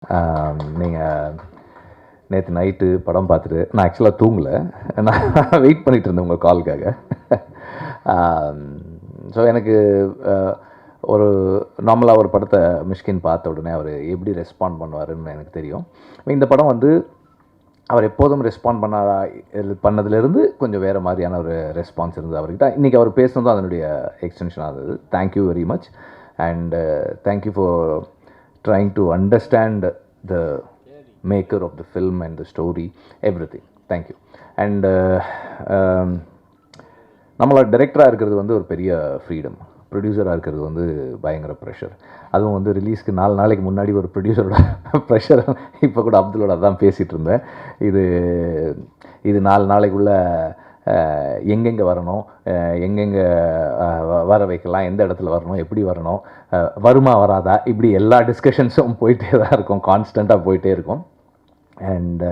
நீங்கள் நேற்று நைட்டு படம் பார்த்துட்டு நான் ஆக்சுவலாக தூங்கலை, நான் வெயிட் பண்ணிகிட்டு இருந்தேன் உங்கள் காலுக்காக. ஸோ எனக்கு ஒரு நார்மலாக ஒரு படத்தை மிஷ்கின் பார்த்த உடனே அவர் எப்படி ரெஸ்பாண்ட் பண்ணுவாருன்னு எனக்கு தெரியும். இந்த படம் வந்து அவர் எப்போதும் ரெஸ்பாண்ட் பண்ணதுலேருந்து கொஞ்சம் வேறு மாதிரியான ஒரு ரெஸ்பான்ஸ் இருந்தது அவர்கிட்ட. இன்றைக்கி அவர் பேசுனதும் அதனுடைய எக்ஸ்டென்ஷன் ஆகுது. Thank you very much and thank you for trying to understand the maker of the film and the story, everything. Thank you. And நம்மளோட டைரக்டராக இருக்கிறது வந்து ஒரு பெரிய ஃப்ரீடம், ப்ரொடியூசராக இருக்கிறது வந்து பயங்கர ப்ரெஷர். அதுவும் வந்து ரிலீஸ்க்கு 4 நாளைக்கு முன்னாடி ஒரு ப்ரொடியூசரோட ப்ரெஷர். இப்போ கூட அப்துல்லோட தான் பேசிகிட்டு இருந்தேன். இது 4 நாளைக்குள்ளே எங்கெங்கே வரணும், எங்கெங்கே வர வைக்கலாம், எந்த இடத்துல வரணும், எப்படி வரணும், வருமா வராதா, இப்படி எல்லா டிஸ்கஷன்ஸும் போயிட்டே தான் இருக்கும், கான்ஸ்டண்ட்டாக போயிட்டே இருக்கும். அண்ட்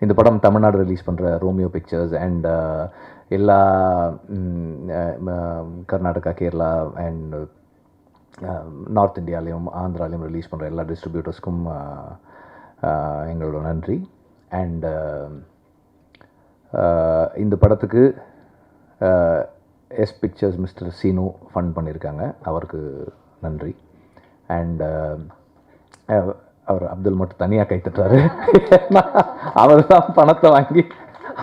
இந்த படம் தமிழ்நாடு ரிலீஸ் பண்ணுற ரோமியோ பிக்சர்ஸ் அண்ட் எல்லா கர்நாடகா, கேரளா அண்ட் நார்த் இந்தியாலையும் ஆந்திராலையும் ரிலீஸ் பண்ணுற எல்லா டிஸ்ட்ரிபியூட்டர்ஸ்க்கும் எங்களோட நன்றி. அண்ட் இந்த படத்துக்கு S pictures Mister Seenu fund பண்ணியிருக்காங்க, அவருக்கு நன்றி. அண்ட் அவர் அப்துல் மட்டும் தனியாக கை தட்டுறாரு. அவர் தான் பணத்தை வாங்கி,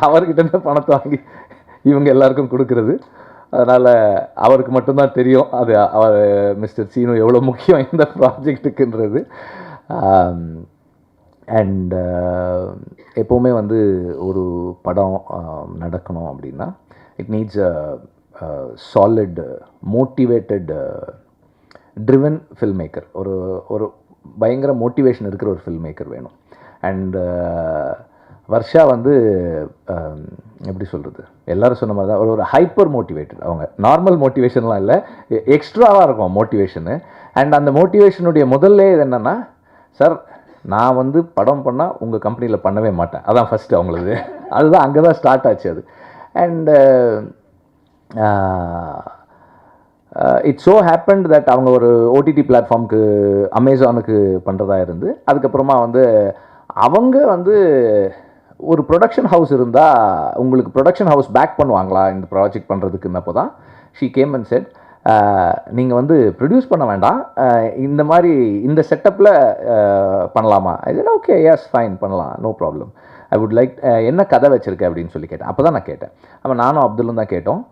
அவர்கிட்ட பணத்தை வாங்கி இவங்க எல்லாருக்கும் கொடுக்கறது. அதனால் அவருக்கு மட்டும்தான் தெரியும் அது அவர் மிஸ்டர் சீனு எவ்வளோ முக்கியம் இந்த ப்ராஜெக்ட்டுக்குன்றது. அண்ட் எப்போவுமே வந்து ஒரு படம் நடக்கணும் அப்படின்னா it needs a solid, motivated, driven film maker. ஒரு பயங்கர மோட்டிவேஷன் இருக்கிற ஒரு ஃபில்ம் மேக்கர் வேணும். அண்ட் வர்ஷா வந்து எப்படி சொல்கிறது, எல்லோரும் சொன்ன மாதிரி தான் ஒரு ஹைப்பர் மோட்டிவேட்டட். அவங்க நார்மல் மோட்டிவேஷன்லாம் இல்லை, எக்ஸ்ட்ராவாக இருக்கும் மோட்டிவேஷனு. அண்ட் அந்த மோட்டிவேஷனுடைய முதல்ல இது என்னென்னா, சார் நான் வந்து படம் பண்ணால் உங்கள் கம்பெனியில் பண்ணவே மாட்டேன், அதான் ஃபஸ்ட்டு அவங்களது. அதுதான் அங்கே தான் ஸ்டார்ட் ஆச்சு அது. And it's so happened that அவங்க ஒரு ஓடிடி பிளாட்ஃபார்முக்கு, அமேசானுக்கு பண்ணுறதா இருந்து, அதுக்கப்புறமா வந்து அவங்க வந்து ஒரு ப்ரொடக்ஷன் ஹவுஸ் இருந்தால் உங்களுக்கு ப்ரொடக்ஷன் ஹவுஸ் பேக் பண்ணுவாங்களா இந்த ப்ராஜெக்ட் பண்ணுறதுக்குன்னப்போ தான் ஷீ கேம் அண்ட் செட், நீங்கள் வந்து ப்ரொடியூஸ் பண்ண வேண்டாம், இந்த மாதிரி இந்த செட்டப்பில் பண்ணலாமா? இது ஓகே, எஸ் ஃபைன், பண்ணலாம், no problem. I would like, என்ன கதை வச்சுருக்கேன் அப்படின்னு சொல்லி கேட்டேன். அப்போ தான் நான் கேட்டேன். அப்போ நானும் அப்துல்லும் தான் கேட்டோம்.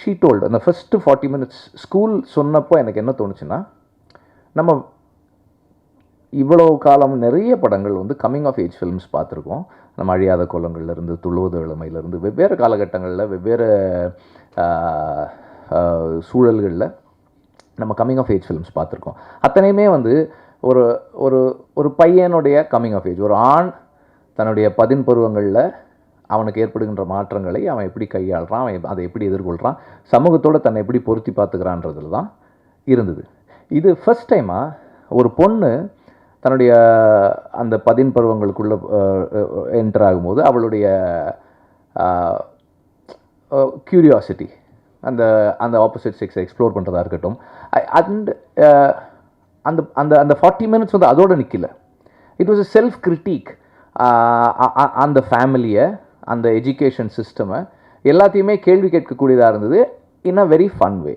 ஷீ டோல்டு, அந்த ஃபஸ்ட்டு 40 மினிட்ஸ் ஸ்கூல் சொன்னப்போ எனக்கு என்ன தோணுச்சுன்னா, நம்ம இவ்வளோ காலம் நிறைய படங்கள் வந்து கம்மிங் ஆஃப் ஏஜ் ஃபில்ம்ஸ் பார்த்துருக்கோம். நம்ம அழியாத கோலங்கள்லேருந்து, துள்ளுவது இளமையிலேருந்து, வெவ்வேறு காலகட்டங்களில் வெவ்வேறு சூழல்களில் நம்ம கம்மிங் ஆஃப் ஏஜ் ஃபில்ம்ஸ் பார்த்துருக்கோம். அத்தனையுமே வந்து ஒரு ஒரு ஒரு பையனுடைய கம்மிங் ஆஃப் ஏஜ், ஒரு ஆண் தன்னுடைய 10 பருவங்களில் அவனுக்கு ஏற்படுகின்ற மாற்றங்களை அவன் எப்படி கையாளுறான், அவன் அதை எப்படி எதிர்கொள்கிறான், சமூகத்தோடு தன்னை எப்படி பொருத்தி பார்த்துக்கிறான்றதுல தான் இருந்தது. இது ஃபஸ்ட் டைமாக ஒரு பொண்ணு தன்னுடைய அந்த 10 பருவங்களுக்குள்ளே என்டர் ஆகும்போது அவளுடைய க்யூரியாசிட்டி, அந்த அந்த ஆப்போசிட் செக்ஸை எக்ஸ்ப்ளோர் பண்ணுறதா இருக்கட்டும். அண்ட் அந்த அந்த அந்த 40 மினிட்ஸ் வந்து அதோடு நிற்கல. It was a self critic. அந்த ஃபேமிலியை, அந்த எஜுகேஷன் சிஸ்டமை எல்லாத்தையுமே கேள்வி கேட்கக்கூடியதாக இருந்தது, in a very fun way.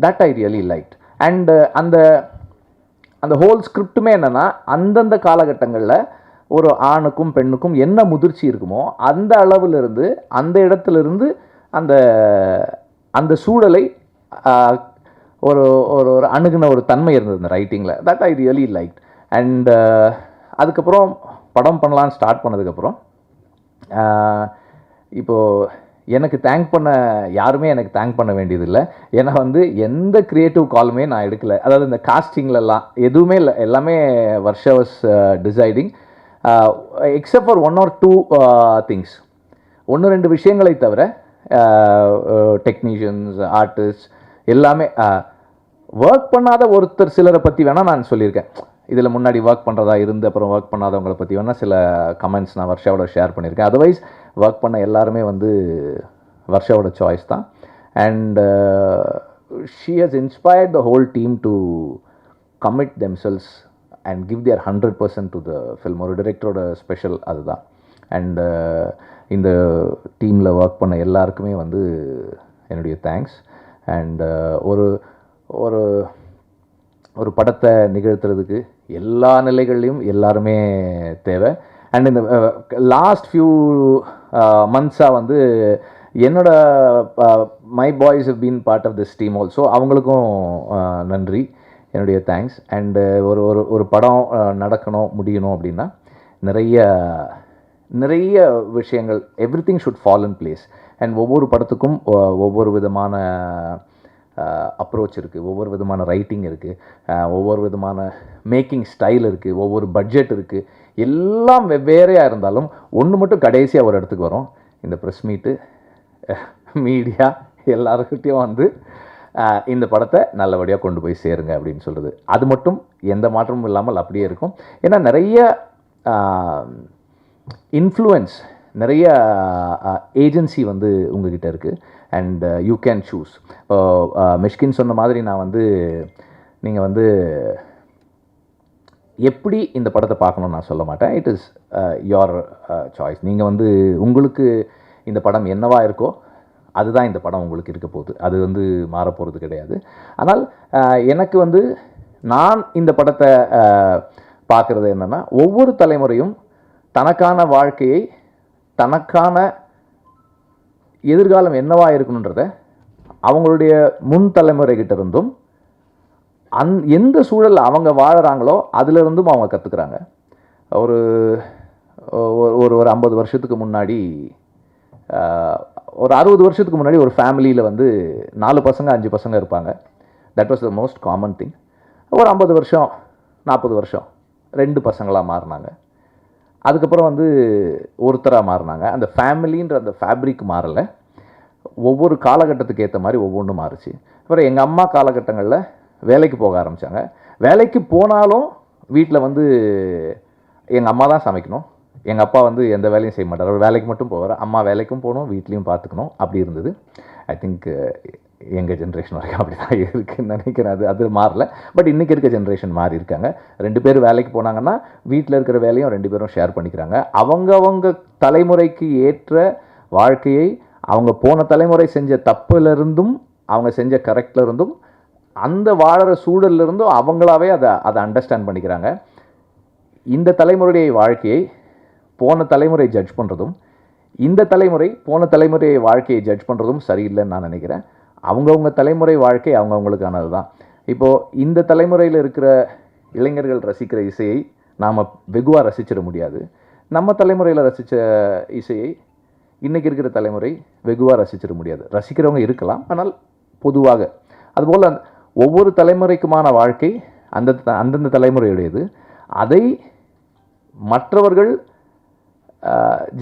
That I really liked. And அந்த அந்த ஹோல் ஸ்கிரிப்டுமே என்னென்னா, அந்தந்த காலகட்டங்களில் ஒரு ஆணுக்கும் பெண்ணுக்கும் என்ன முதிர்ச்சி இருக்குமோ அந்த அளவிலிருந்து, அந்த இடத்துலேருந்து அந்த அந்த சூழலை ஒரு ஒரு ஒரு அணுகுன ஒரு தன்மை இருந்தது இந்த ரைட்டிங்கில். That I really liked. And அதுக்கப்புறம் படம் பண்ணலான்னு ஸ்டார்ட் பண்ணதுக்கப்புறம் இப்போது எனக்கு யாருமே எனக்கு தேங்க் பண்ண வேண்டியதில்லை. ஏன்னா வந்து எந்த க்ரியேட்டிவ் காலுமே நான் எடுக்கலை. அதாவது இந்த காஸ்டிங்லலாம் எதுவுமே இல்லை, எல்லாமே Varsha was deciding, except for 1 or 2 things. 1-2 விஷயங்களை தவிர டெக்னீஷியன்ஸ், ஆர்டிஸ்ட் எல்லாமே ஒர்க் பண்ணாத ஒருத்தர் சிலரை பற்றி வேணால் நான் சொல்லியிருக்கேன். இதில் முன்னாடி ஒர்க் பண்ணுறதா இருந்து அப்புறம் ஒர்க் பண்ணாதவங்களை பற்றி வேணால் சில கமெண்ட்ஸ் நான் வர்ஷாவோட ஷேர் பண்ணியிருக்கேன். அதர்வைஸ் ஒர்க் பண்ண எல்லாருமே வந்து வர்ஷாவோட சாய்ஸ் தான். And she has inspired the whole team to commit themselves and give their 100% to the film. ஒரு டிரெக்டரோட ஸ்பெஷல் அதுதான். அண்ட் இந்த டீமில் ஒர்க் பண்ண எல்லாருக்குமே வந்து என்னுடைய தேங்க்ஸ். அண்ட் ஒரு ஒரு ஒரு படத்தை நிகழ்த்துறதுக்கு எல்லா நிலைகள்லையும் எல்லாருமே தேவை. அண்ட் இந்த லாஸ்ட் ஃபியூ மந்த்ஸாக வந்து என்னோட my boys have been part of this team also. அவங்களுக்கும் நன்றி, என்னுடைய தேங்க்ஸ். அண்டு ஒரு ஒரு ஒரு படம் நடக்கணும் முடியணும் அப்படின்னா நிறைய விஷயங்கள், every thing should fall in place. And ஒவ்வொரு படத்துக்கும் ஒவ்வொரு விதமான அப்ரோச் இருக்குது, ஒவ்வொரு விதமான ரைட்டிங் இருக்குது, ஒவ்வொரு விதமான மேக்கிங் ஸ்டைல் இருக்குது, ஒவ்வொரு பட்ஜெட் இருக்குது. எல்லாம் வெவ்வேறையாக இருந்தாலும் ஒன்று மட்டும் கடைசியாக ஒரு இடத்துக்கு வரும், இந்த ப்ரெஸ் மீட்டு, மீடியா எல்லாருக்கிட்டையும் வந்து இந்த படத்தை நல்லபடியாக கொண்டு போய் சேருங்க அப்படின்னு சொல்கிறது. அது மட்டும் எந்த மாற்றமும் இல்லாமல் அப்படியே இருக்கும். ஏன்னா நிறைய இன்ஃப்ளூயன்ஸ், நிறைய ஏஜென்சி வந்து உங்ககிட்ட இருக்குது. And you can choose. Mysskin சொன்ன மாதிரி நான் வந்து நீங்கள் வந்து எப்படி இந்த படத்தை பார்க்கணுன்னு நான் சொல்ல மாட்டேன். It is your choice. நீங்கள் வந்து உங்களுக்கு இந்த படம் என்னவா இருக்கோ அதுதான் இந்த படம் உங்களுக்கு இருக்க போகுது. அது வந்து மாறப்போகிறது கிடையாது. ஆனால் எனக்கு வந்து நான் இந்த படத்தை பார்க்குறது என்னென்னா, ஒவ்வொரு தலைமுறையும் தனக்கான வாழ்க்கையை, தனக்கான எதிர்காலம் என்னவாக இருக்கணுன்றத அவங்களுடைய முன் தலைமுறைகிட்ட இருந்தும் எந்த சூழல் அவங்க வாழறாங்களோ அதிலிருந்தும் அவங்க கற்றுக்குறாங்க. ஒரு ஒரு ஒரு 50 வருஷத்துக்கு முன்னாடி, ஒரு 60 வருஷத்துக்கு முன்னாடி ஒரு ஃபேமிலியில் வந்து 4 பசங்க 5 பசங்க இருப்பாங்க. That was the most common thing. ஒரு 50 வருஷம் 40 வருஷம் 2 பசங்களாக மாறினாங்க. அதுக்கப்புறம் வந்து ஒருத்தராக மாறினாங்க. அந்த ஃபேமிலின்ற அந்த ஃபேப்ரிக் மாறலை. ஒவ்வொரு காலகட்டத்துக்கு ஏற்ற மாதிரி ஒவ்வொன்றும் மாறுச்சு. அப்புறம் எங்கள் அம்மா காலகட்டங்களில் வேலைக்கு போக ஆரம்பித்தாங்க. வேலைக்கு போனாலும் வீட்டில் வந்து எங்கள் அம்மா தான் சமைக்கணும். எங்கள் அப்பா வந்து எந்த வேலையும் செய்ய மாட்டார், அவர் வேலைக்கு மட்டும் போவார். அம்மா வேலைக்கும் போகணும், வீட்லேயும் பார்த்துக்கணும், அப்படி இருந்தது. ஐ திங்க் எங்கள் ஜென்ரேஷன் வரைக்கும் அப்படி தான் இருக்குதுன்னு நினைக்கிறேன். அது மாறல. பட் இன்றைக்கி இருக்க ஜென்ரேஷன் மாறி இருக்காங்க. 2 பேர் வேலைக்கு போனாங்கன்னா வீட்டில் இருக்கிற வேலையும் 2 பேரும் ஷேர் பண்ணிக்கிறாங்க. அவங்க தலைமுறைக்கு ஏற்ற வாழ்க்கையை அவங்க போன தலைமுறை செஞ்ச தப்புலேருந்தும் அவங்க செஞ்ச கரெக்டில் இருந்தும் அந்த வாழற சூழலிருந்தும் அவங்களாவே அதை அண்டர்ஸ்டாண்ட் பண்ணிக்கிறாங்க. இந்த தலைமுறையுடைய வாழ்க்கையை போன தலைமுறை ஜட்ஜ் பண்ணுறதும், இந்த தலைமுறை போன தலைமுறை வாழ்க்கையை ஜட்ஜ் பண்ணுறதும் சரியில்லைன்னு நான் நினைக்கிறேன். அவங்கவுங்க தலைமுறை வாழ்க்கை அவங்கவுங்களுக்கானது தான். இப்போது இந்த தலைமுறையில் இருக்கிற இளைஞர்கள் ரசிக்கிற இசையை நாம் வெகுவாக ரசிச்சிட முடியாது. நம்ம தலைமுறையில் ரசித்த இசையை இன்றைக்கி இருக்கிற தலைமுறை வெகுவாக ரசிச்சிட முடியாது. ரசிக்கிறவங்க இருக்கலாம், ஆனால் பொதுவாக. அதுபோல் ஒவ்வொரு தலைமுறைக்குமான வாழ்க்கை அந்தந்த தலைமுறையுடையது. அதை மற்றவர்கள்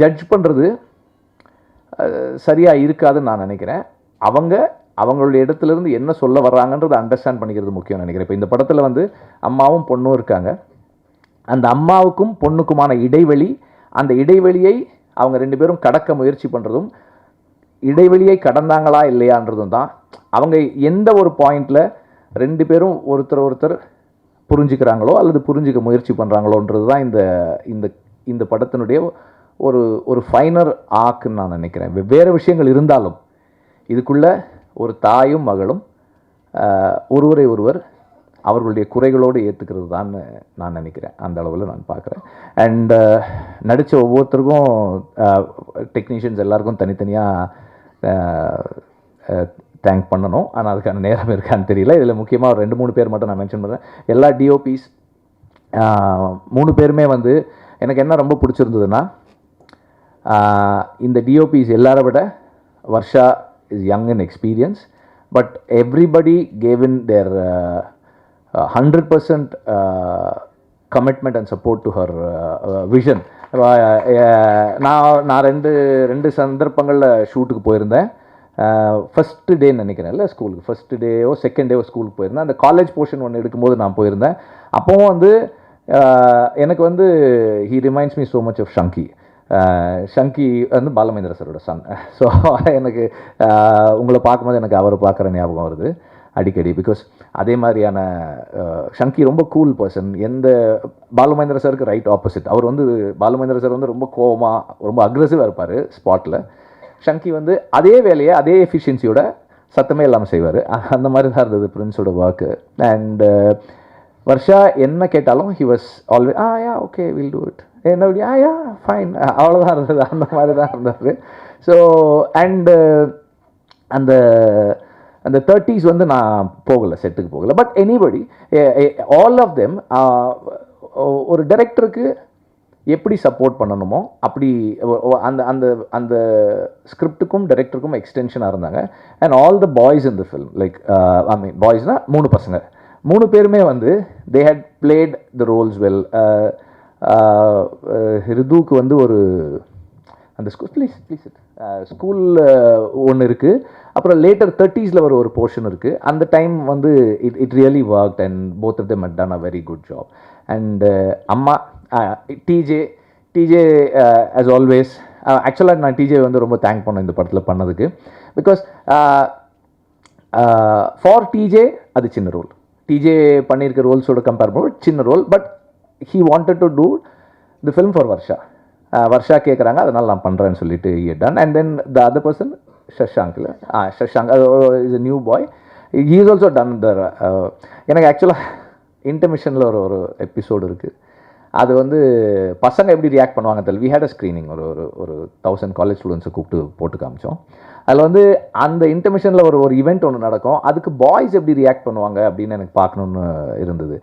ஜட்ஜ் பண்ணுறது சரியாக இருக்காதுன்னு நான் நினைக்கிறேன். அவங்களுடைய இடத்துலேருந்து என்ன சொல்ல வர்றாங்கன்றதை அண்டர்ஸ்டாண்ட் பண்ணிக்கிறது முக்கியம் நினைக்கிறேன். இப்போ இந்த படத்தில் வந்து அம்மாவும் பொண்ணும் இருக்காங்க. அந்த அம்மாவுக்கும் பொண்ணுக்குமான இடைவெளி, அந்த இடைவெளியை அவங்க 2 பேரும் கடக்க முயற்சி பண்ணுறதும், இடைவெளியை கடந்தாங்களா இல்லையான்றதும் தான். அவங்க எந்த ஒரு பாயிண்டில் 2 பேரும் ஒருத்தர் புரிஞ்சுக்கிறாங்களோ அல்லது புரிஞ்சிக்க முயற்சி பண்ணுறாங்களோன்றது தான் இந்த படத்தினுடைய ஒரு ஃபைனர் ஆக்குன்னு நான் நினைக்கிறேன். வெவ்வேறு விஷயங்கள் இருந்தாலும் இதுக்குள்ளே ஒரு தாயும் மகளும் ஒருவரை ஒருவர் அவர்களுடைய குறைகளோடு ஏற்றுக்கிறது தான் நான் நினைக்கிறேன். அந்த அளவில் நான் பார்க்குறேன். அண்ட் நடித்த ஒவ்வொருத்தருக்கும், டெக்னீஷியன்ஸ் எல்லாருக்கும் தனித்தனியாக தேங்க் பண்ணணும். ஆனால் அதுக்கான நேரம் இருக்கான்னு தெரியல. இதில் முக்கியமாக ஒரு 2-3 பேர் மட்டும் நான் மென்ஷன் பண்ணுறேன். எல்லா டிஓபிஸ் 3 பேருமே வந்து எனக்கு என்ன ரொம்ப பிடிச்சிருந்ததுன்னா, இந்த டிஓபிஸ் எல்லாரை விட Varsha is young in experience, but everybody gave in their 100% commitment and support to her vision. நான் ரெண்டு சந்தர்ப்பங்களில் ஷூட்டுக்கு போயிருந்தேன். ஃபஸ்ட்டு டே நினைக்கிறேன்ல ஸ்கூலுக்கு, ஃபஸ்ட்டு டேயோ செகண்ட் டேவோ ஸ்கூலுக்கு போயிருந்தேன். அந்த காலேஜ் போர்ஷன் ஒன்று எடுக்கும்போது நான் போயிருந்தேன். அப்போவும் வந்து எனக்கு வந்து he reminds me so much of Shanky. Shanky வந்து பாலமேந்திர சரோட சன். ஸோ எனக்கு உங்களை பார்க்கும்போது எனக்கு அவரை பார்க்குற ஞாபகம் வருது. அடிக்கடி. பிகாஸ் அதே மாதிரியான ஷங்கி ரொம்ப கூல் பர்சன். எந்த பாலுமகேந்திர சாருக்கு ரைட் ஆப்போசிட். அவர் வந்து பாலுமகேந்திர சார் வந்து ரொம்ப கோவமாக ரொம்ப அக்ரெசிவாக இருப்பார் ஸ்பாட்டில். ஷங்கி வந்து அதே வேலையை அதே எஃபிஷியன்சியோட சத்தமே இல்லாமல் செய்வார். அந்த மாதிரி தான் இருந்தது பிரின்ஸோட ஒர்க்கு. அண்ட் வர்ஷா என்ன கேட்டாலும் he was always yeah okay will do it, என்ன யா ஃபைன், அவ்வளோதான் இருந்தது. அந்த மாதிரி தான் இருந்தார். ஸோ அண்டு அந்த அந்த 30s வந்து நான் போகலை, செட்டுக்கு போகலை. But anybody all of them ஒரு டைரக்டருக்கு எப்படி சப்போர்ட் பண்ணணுமோ அப்படி அந்த அந்த அந்த ஸ்கிரிப்டுக்கும் டைரக்டருக்கும் எக்ஸ்டென்ஷனாக இருந்தாங்க. And all the boys in the film, like I mean பாய்ஸ்னால் 3 பசங்க, 3 பேருமே வந்து they had played the roles well. ரிதுவுக்கு வந்து ஒரு அந்த ஸ்கூலில் ஒன்று இருக்குது. அப்புறம் லேட்டர் 30s ஒரு போர்ஷன் இருக்குது. அந்த டைம் வந்து it really worked and both of them had done a very good job. And அம்மா டிஜே ஆஸ் ஆல்வேஸ். ஆக்சுவலாக நான் டிஜே வந்து ரொம்ப தேங்க் பண்ணேன் இந்த படத்தில் பண்ணதுக்கு. பிகாஸ் ஃபார் டிஜே அது சின்ன ரோல், டிஜே பண்ணியிருக்க ரோல்ஸோட கம்பேர் பண்ணும்போது சின்ன role. But he wanted to do the film for Varsha. Varsha கேட்குறாங்க, அதனால் நான் பண்ணுறேன்னு சொல்லிட்டு done. And then the other person Shashank is a new boy. He is also done the எனக்கு ஆக்சுவலாக இன்டர்மிஷனில் ஒரு எபிசோடு இருக்குது. அது வந்து பசங்க எப்படி ரியாக்ட் பண்ணுவாங்க தெரியல. வி ஹேட் அ ஸ்க்ரீனிங், ஒரு 1000 காலேஜ் ஸ்டூடெண்ட்ஸை கூப்பிட்டு போட்டு காமிச்சோம். அதில் வந்து அந்த இன்டர்மிஷனில் ஒரு ஈவெண்ட் ஒன்று நடக்கும். அதுக்கு பாய்ஸ் எப்படி ரியாக்ட் பண்ணுவாங்க அப்படின்னு எனக்கு பார்க்கணுன்னு இருந்தது.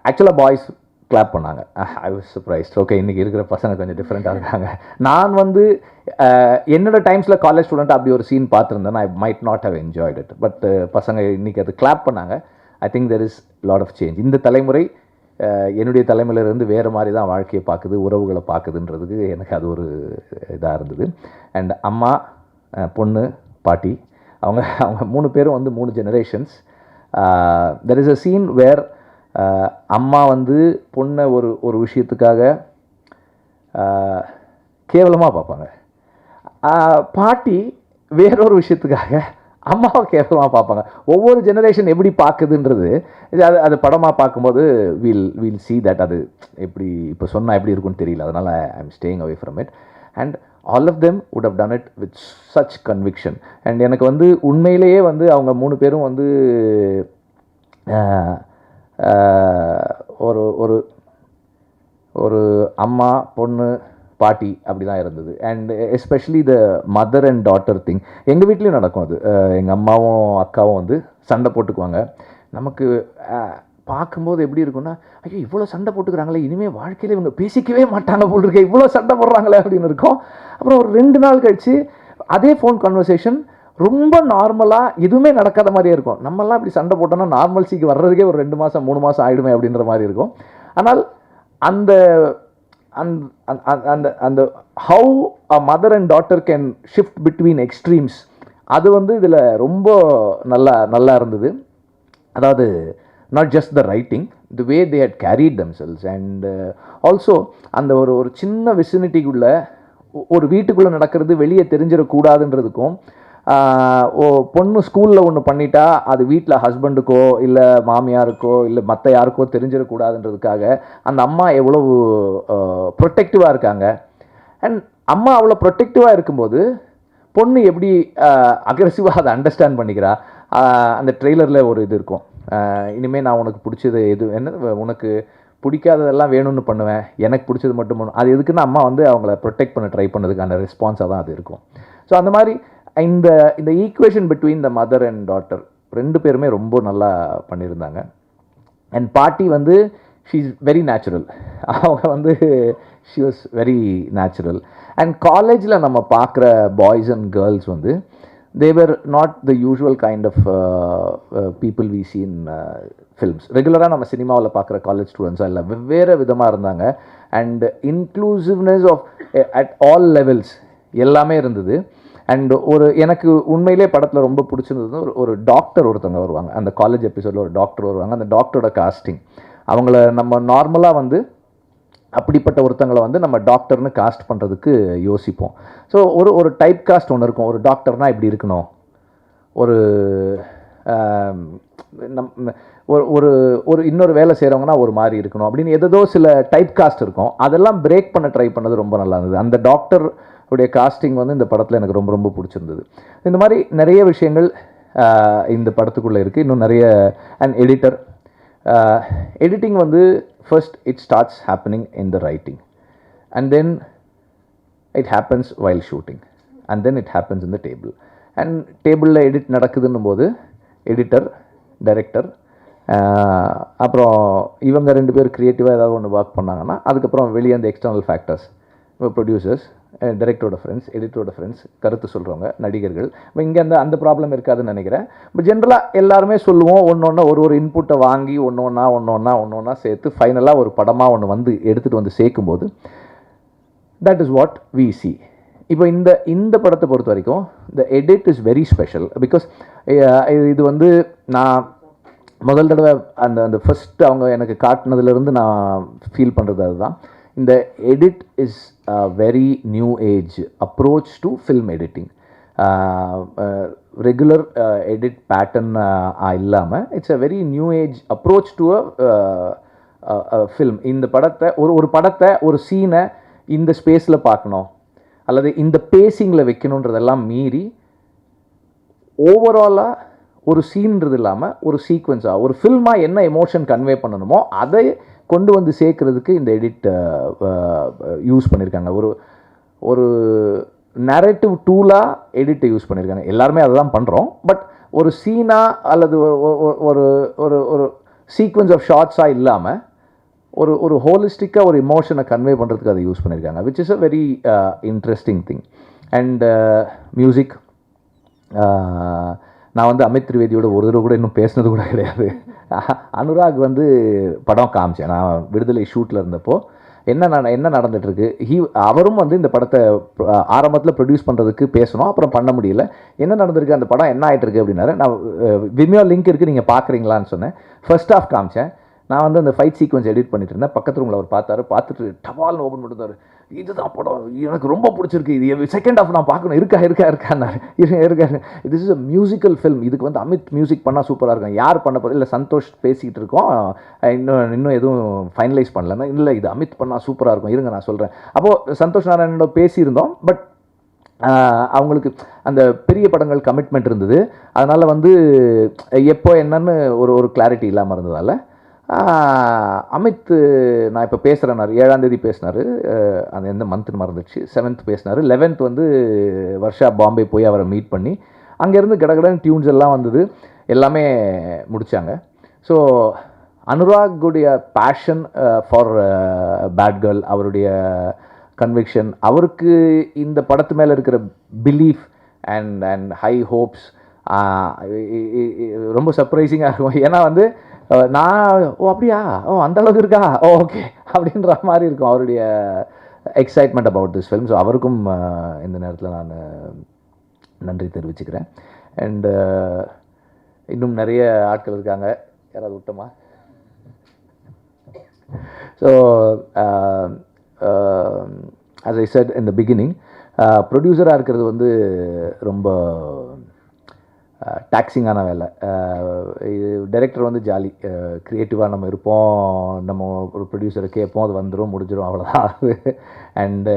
ஆக்சுவலாக பாய்ஸ் கிளாப் பண்ணாங்க. I was surprised. ஓகே, இன்றைக்கி இருக்கிற பசங்க கொஞ்சம் டிஃப்ரெண்ட்டாக இருக்காங்க. நான் வந்து என்னோட டைம்ஸில் காலேஜ் ஸ்டூடெண்ட் அப்படி ஒரு சீன் பார்த்துருந்தேன், I might not have enjoyed it. But பசங்க இன்றைக்கி அது கிளாப் பண்ணாங்க. I think there is lot of change. இந்த தலைமுறை என்னுடைய தலைமுறையிலேருந்து வேறு மாதிரி தான் வாழ்க்கையை பார்க்குது, உறவுகளை பார்க்குதுன்றதுக்கு எனக்கு அது ஒரு இதாக இருந்தது. அண்ட் அம்மா, பொண்ணு, பாட்டி, அவங்க 3 பேரும் வந்து 3 generations. There is a scene where அம்மா வந்து பொண்ணை ஒரு விஷயத்துக்காக கேவலமாக பார்ப்பாங்க. பாட்டி வேறொரு விஷயத்துக்காக அம்மாவை கேவலமாக பார்ப்பாங்க. ஒவ்வொரு ஜெனரேஷன் எப்படி பார்க்குதுன்றது அது படமாக பார்க்கும்போது வில் see that. அது எப்படி இப்போ சொன்னால் எப்படி இருக்குன்னு தெரியல. அதனால் I am staying away from it. And all of them would have done it with such conviction. அண்ட் எனக்கு வந்து உண்மையிலேயே வந்து அவங்க 3 பேரும் வந்து ஒரு அம்மா, பொண்ணு, பாட்டி அப்படி தான் இருந்தது. And especially the mother and daughter thing எங்கள் வீட்லேயும் நடக்கும். அது எங்கள் அம்மாவும் அக்காவும் வந்து சண்டை போட்டுக்குவாங்க. நமக்கு பார்க்கும்போது எப்படி இருக்குன்னா, ஐயோ இவ்வளோ சண்டை போட்டுக்கிறாங்களே, இனிமேல் வாழ்க்கையில் இவங்க பேசிக்கவே மாட்டாங்க போல் இருக்கே, இவ்வளோ சண்டை போடுறாங்களே அப்படின்னு இருக்கும். அப்புறம் ஒரு 2 நாள் கழித்து அதே ஃபோன் கான்வர்சேஷன் ரொம்ப நார்மலாக எதுவுமே நடக்காத மாதிரியே இருக்கும். நம்மலாம் இப்படி சண்டை போட்டோன்னா நார்மல்சிக்கு வர்றதுக்கே ஒரு 2 மாதம் 3 மாதம் ஆகிடுமே அப்படின்ற மாதிரி இருக்கும். ஆனால் அந்த அந்த அந்த how a mother and daughter can shift between extremes, அது வந்து இதில் ரொம்ப நல்லா இருந்தது. அதாவது not just the writing, the way they had carried themselves. And also அந்த ஒரு சின்ன விசினிட்டிக்குள்ளே ஒரு வீட்டுக்குள்ளே நடக்கிறது வெளியே தெரிஞ்சிடக்கூடாதுன்றதுக்கும், பொண்ணு ஸ்கூலில் ஒன்று பண்ணிட்டா அது வீட்டில் ஹஸ்பண்டுக்கோ இல்லை மாமியாருக்கோ இல்லை மற்ற யாருக்கோ தெரிஞ்சிடக்கூடாதுன்றதுக்காக அந்த அம்மா எவ்வளவு ப்ரொடெக்டிவாக இருக்காங்க. அண்ட் அம்மா அவ்வளோ ப்ரொடெக்டிவாக இருக்கும்போது பொண்ணு எப்படி அக்ரெசிவாக அதை அண்டர்ஸ்டாண்ட் பண்ணிக்கிறா. அந்த ட்ரெய்லரில் ஒரு இது இருக்கும், இனிமேல் நான் உனக்கு பிடிச்சது என்ன உனக்கு பிடிக்காததெல்லாம் வேணும்னு பண்ணுவேன், எனக்கு பிடிச்சது மட்டும் பண்ணும். அது எதுக்குன்னா அம்மா வந்து அவங்கள ப்ரொடெக்ட் பண்ண ட்ரை பண்ணதுக்கான ரெஸ்பான்ஸாக தான் அது இருக்கும். ஸோ அந்த மாதிரி இந்த equation between the mother and daughter 2 பேருமே ரொம்ப நல்லா பண்ணியிருந்தாங்க. அண்ட் பாட்டி வந்து ஷீ இஸ் வெரி நேச்சுரல். அவங்க வந்து she was very natural. And காலேஜில் நம்ம பார்க்குற பாய்ஸ் அண்ட் கேர்ள்ஸ் வந்து they were not the usual kind of people we see in films. ரெகுலராக நம்ம சினிமாவில் பார்க்குற காலேஜ் ஸ்டூடெண்ட்ஸாக இல்லை, வெவ்வேறு விதமாக இருந்தாங்க. And inclusiveness of at all levels எல்லாமே இருந்தது. அண்ட் எனக்கு உண்மையிலே படத்தில் ரொம்ப பிடிச்சிருந்தது ஒரு டாக்டர் ஒருத்தவங்க வருவாங்க. அந்த காலேஜ் எபிசோடில் ஒரு டாக்டர் வருவாங்க. அந்த டாக்டரோட காஸ்டிங், அவங்கள நம்ம நார்மலாக வந்து அப்படிப்பட்ட ஒருத்தங்களை வந்து நம்ம டாக்டர்னு காஸ்ட் பண்ணுறதுக்கு யோசிப்போம். ஸோ ஒரு டைப் காஸ்ட் ஒன்று இருக்கும். ஒரு டாக்டர்னால் இப்படி இருக்கணும், ஒரு ஒரு ஒரு இன்னொரு வேலை செய்கிறவங்கன்னா ஒரு மாதிரி இருக்கணும் அப்படின்னு ஏதோ சில டைப் காஸ்ட் இருக்கும். அதெல்லாம் பிரேக் பண்ண ட்ரை பண்ணது ரொம்ப நல்லா இருந்தது. அந்த டாக்டர் உடைய காஸ்டிங் வந்து இந்த படத்தில் எனக்கு ரொம்ப ரொம்ப பிடிச்சிருந்தது. இந்த மாதிரி நிறைய விஷயங்கள் இந்த படத்துக்குள்ளே இருக்குது. இன்னும் நிறைய அண்ட் எடிட்டிங் வந்து first it starts happening in the writing and then it happens while shooting and then it happens in the table. And டேபிளில் எடிட் நடக்குதுன்னும் போது எடிட்டர், டைரக்டர், அப்புறம் இவங்க 2 பேர் க்ரியேட்டிவாக ஏதாவது ஒன்று ஒர்க் பண்ணாங்கன்னா அதுக்கப்புறம் வெளியே அந்த எக்ஸ்டர்னல் ஃபேக்டர்ஸ், ப்ரொடியூசர்ஸ், டைரக்டரோட ஃப்ரெண்ட்ஸ், எடிட்டரோட ஃப்ரெண்ட்ஸ், கருத்து சொல்கிறவங்க, நடிகர்கள். இப்போ இங்கே அந்த ப்ராப்ளம் இருக்காதுன்னு நினைக்கிறேன். பட் ஜென்ரலாக எல்லாருமே சொல்லுவோம், ஒரு இன்புட்டை வாங்கி ஒன்று ஒன்றா சேர்த்து ஃபைனலாக ஒரு படமாக ஒன்று வந்து எடுத்துகிட்டு வந்து சேர்க்கும்போது that is what we see. இப்போ இந்த படத்தை பொறுத்த வரைக்கும் the edit is very special. Because இது வந்து நான் முதல் தடவை அந்த ஃபஸ்ட்டு அவங்க எனக்கு காட்டினதுலேருந்து நான் ஃபீல் பண்ணுறது அதுதான். இந்த edit is very new age approach to film editing. Regular edit pattern இல்லாமல் it's a very new age approach to a film. இந்த படத்தை ஒரு படத்தை ஒரு சீனை இந்த ஸ்பேஸில் பார்க்கணும் அல்லது இந்த பேசிங்கில் வைக்கணுன்றதெல்லாம் மீறி ஓவராலாக ஒரு சீன்றது இல்லாமல் ஒரு சீக்வன்ஸாக ஒரு ஃபில்மாக என்ன எமோஷன் கன்வே பண்ணணுமோ அதை கொண்டு வந்து சேர்க்குறதுக்கு இந்த எடிட் யூஸ் பண்ணியிருக்காங்க. ஒரு நரேட்டிவ் டூலாக எடிட்டை யூஸ் பண்ணியிருக்காங்க. எல்லாருமே அதை தான் பண்ணுறோம். பட் ஒரு சீனாக அல்லது ஒரு ஒரு ஒரு சீக்வன்ஸ் ஆஃப் ஷார்ட்ஸாக இல்லாமல் ஒரு ஹோலிஸ்டிக்காக ஒரு இமோஷனை கன்வே பண்ணுறதுக்கு அதை யூஸ் பண்ணியிருக்காங்க, which is a very interesting thing. And music, நான் வந்து அமித் திரிவேதியோட ஒரு தடவை கூட இன்னும் பேசினது கூட கிடையாது. அனுராக் வந்து படம் காமிச்சேன் நான் விடுதலை ஷூட்டில் இருந்தப்போ. என்ன நடந்துகிட்ருக்கு, அவரும் வந்து இந்த படத்தை ஆரம்பத்தில் ப்ரொடியூஸ் பண்ணுறதுக்கு பேசணும், அப்புறம் பண்ண முடியல. என்ன நடந்திருக்கு, அந்த படம் என்ன ஆகிட்டு இருக்கு அப்படின்னாரு. நான் விமியோ லிங்க் இருக்குது நீங்கள் பார்க்குறீங்களான்னு சொன்னேன். ஃபர்ஸ்ட் ஹாஃப் காமிச்சேன். நான் வந்து அந்த ஃபைட் சீக்வன்ஸ் எடிட் பண்ணிட்டு இருந்தேன். பக்கத்து ரூமில் அவர் பார்த்துட்டு டபால்னு ஓப்பன் பண்ணிட்டார். இதுதான் படம், எனக்கு ரொம்ப பிடிச்சிருக்கு, இது செகண்ட் ஹாஃப் நான் பார்க்கணும், இருக்காரு. This is a musical film, இதுக்கு வந்து அமித் மியூசிக் பண்ணால் சூப்பராக இருக்கும். யார் பண்ண போகிறது இல்லை, சந்தோஷ் பேசிக்கிட்டு இருக்கோம், இன்னும் எதுவும் ஃபைனலைஸ் பண்ணலன்னா, இல்லை இது அமித் பண்ணால் சூப்பராக இருக்கும், இருங்க நான் சொல்கிறேன். அப்போது சந்தோஷ் நாராயணோட பேசியிருந்தோம். பட் அவங்களுக்கு அந்த பெரிய படங்கள் கமிட்மெண்ட் இருந்தது. அதனால் வந்து எப்போ என்னன்னு ஒரு கிளாரிட்டி இல்லாமல் இருந்ததால் அமித் நான் இப்போ பேசுகிறேன்னாரு. 7ஆம் தேதி பேசினார், அந்த எந்த மந்த்துன்னு மறந்துடுச்சு. 7th பேசினார். 11th வந்து வர்ஷா பாம்பே போய் அவரை மீட் பண்ணி அங்கேருந்து கடகடன் டியூன்ஸ் எல்லாம் வந்தது, எல்லாமே முடித்தாங்க. ஸோ அனுராகுடைய பேஷன் ஃபார் பேட் கேர்ள், அவருடைய கன்விக்ஷன், அவருக்கு இந்த படத்து மேலே இருக்கிற பிலீஃப் அண்ட் ஹை ஹோப்ஸ் ரொம்ப சர்ப்ரைசிங்காக இருக்கும். ஏன்னா வந்து நான் அப்படியா அந்த அளவுக்கு இருக்கா ஓகே அப்படின்ற மாதிரி இருக்கும் அவருடைய excitement about this film. So அவருக்கும் இந்த நேரத்தில் நான் நன்றி தெரிவிச்சுக்கிறேன். அண்டு இன்னும் நிறைய ஆட்கள் இருக்காங்க, யாராவது விட்டோமா? So as I said in the beginning, ப்ரொடியூசராக இருக்கிறது வந்து ரொம்ப டாக்ஸிங்கான வேலை. இது டைரக்டர் வந்து ஜாலி, க்ரியேட்டிவாக நம்ம இருப்போம், நம்ம ஒரு ப்ரொடியூசரை கேட்போம், அது வந்துடும், முடிஞ்சிடும், அவ்வளோதான் அது. அண்டு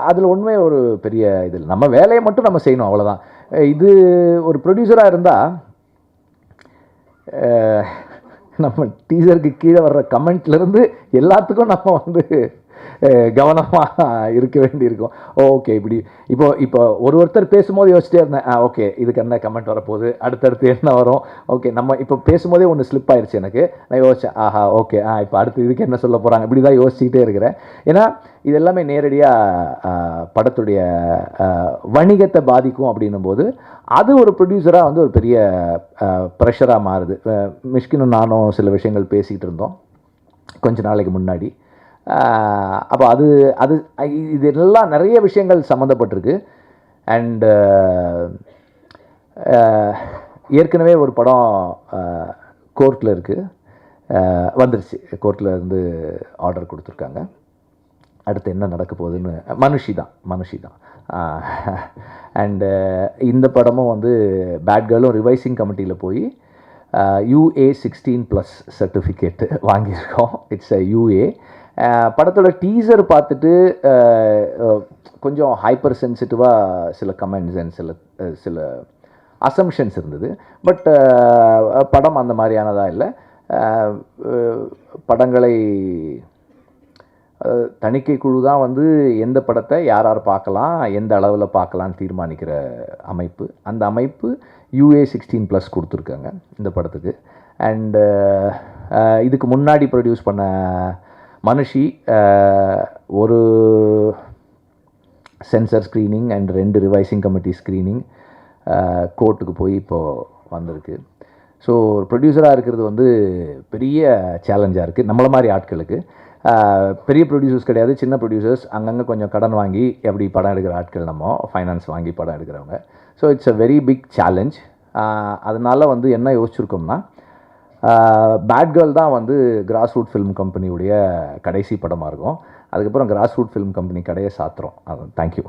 அதில் உண்மை ஒரு பெரிய இது, நம்ம வேலையை மட்டும் நம்ம செய்யணும், அவ்வளோதான். இது ஒரு ப்ரொடியூசராக இருந்தால் நம்ம டீசருக்கு கீழே வர்ற கமெண்ட்லேருந்து எல்லாத்துக்கும் நம்ம வந்து கவனமாக இருக்க வேண்டியிருக்கும். ஓகே, இப்போ ஒருத்தர் பேசும்போது யோசிச்சிட்டே இருந்தேன், ஓகே இதுக்கு என்ன கமெண்ட் வரப்போகுது, அடுத்தடுத்து என்ன வரும், ஓகே நம்ம இப்போ பேசும்போதே ஒன்று ஸ்லிப் ஆயிடுச்சு எனக்கு. நான் யோசித்தேன், ஓகே இப்போ அடுத்து இதுக்கு என்ன சொல்ல போகிறாங்க, இப்படி தான் யோசிச்சுக்கிட்டே இருக்கிறேன். ஏன்னா இது எல்லாமே நேரடியாக படத்துடைய வணிகத்தை பாதிக்கும் அப்படின்னும் போது அது ஒரு ப்ரொடியூசராக வந்து ஒரு பெரிய ப்ரெஷராக மாறுது. மிஷ்கினும் நானும் சில விஷயங்கள் பேசிக்கிட்டு இருந்தோம் கொஞ்ச நாளைக்கு முன்னாடி. அப்போ அது இதெல்லாம் நிறைய விஷயங்கள் சம்மந்தப்பட்டிருக்கு. அண்டு ஏற்கனவே ஒரு படம் கோர்ட்டில் இருக்குது, வந்துருச்சு, கோர்ட்டில் இருந்து ஆர்டர் கொடுத்துருக்காங்க. அடுத்து என்ன நடக்க போகுதுன்னு மனுஷி தான் அண்டு இந்த படமும் வந்து பேட் கேர்ளும் ரிவைசிங் கமிட்டியில் போய் UA16+ சர்டிஃபிகேட்டு வாங்கியிருக்கோம். It's UA. படத்தோட டீசர் பார்த்துட்டு கொஞ்சம் ஹைப்பர் சென்சிட்டிவாக சில கமெண்ட்ஸ் அண்ட் சில அசம்ஷன்ஸ் இருந்தது. பட் படம் அந்த மாதிரியானதாக இல்லை. படங்களை தணிக்கை குழு தான் வந்து எந்த படத்தை யார் பார்க்கலாம், எந்த அளவில் பார்க்கலான்னு தீர்மானிக்கிற அமைப்பு. அந்த அமைப்பு UA16+ கொடுத்துருக்காங்க இந்த படத்துக்கு. அண்டு இதுக்கு முன்னாடி ப்ரொடியூஸ் பண்ண மனுஷி ஒரு sensor screening and 2 revising committee screening கோர்ட்டுக்கு போய் இப்போது வந்திருக்கு. ஸோ ப்ரொடியூசராக இருக்கிறது வந்து பெரிய சேலஞ்சாக இருக்குது நம்மள மாதிரி ஆட்களுக்கு. பெரிய ப்ரொடியூசர்ஸ் கிடையாது, சின்ன ப்ரொடியூசர்ஸ், அங்கங்கே கொஞ்சம் கடன் வாங்கி எப்படி படம் எடுக்கிற ஆட்கள், நம்ம ஃபைனான்ஸ் வாங்கி படம் எடுக்கிறவங்க. So it's a very big challenge. அதனால் வந்து என்ன யோசிச்சுருக்கோம்னா, பேட் கேர்ள் தான் வந்து கிராஸ் ரூட் ஃபிலிம் கம்பெனியுடைய கடைசி படமாக இருக்கும். அதுக்கப்புறம் கிராஸ் ரூட் ஃபிலிம் கம்பெனி கடையை சாத்துறோம். தேங்க்யூ.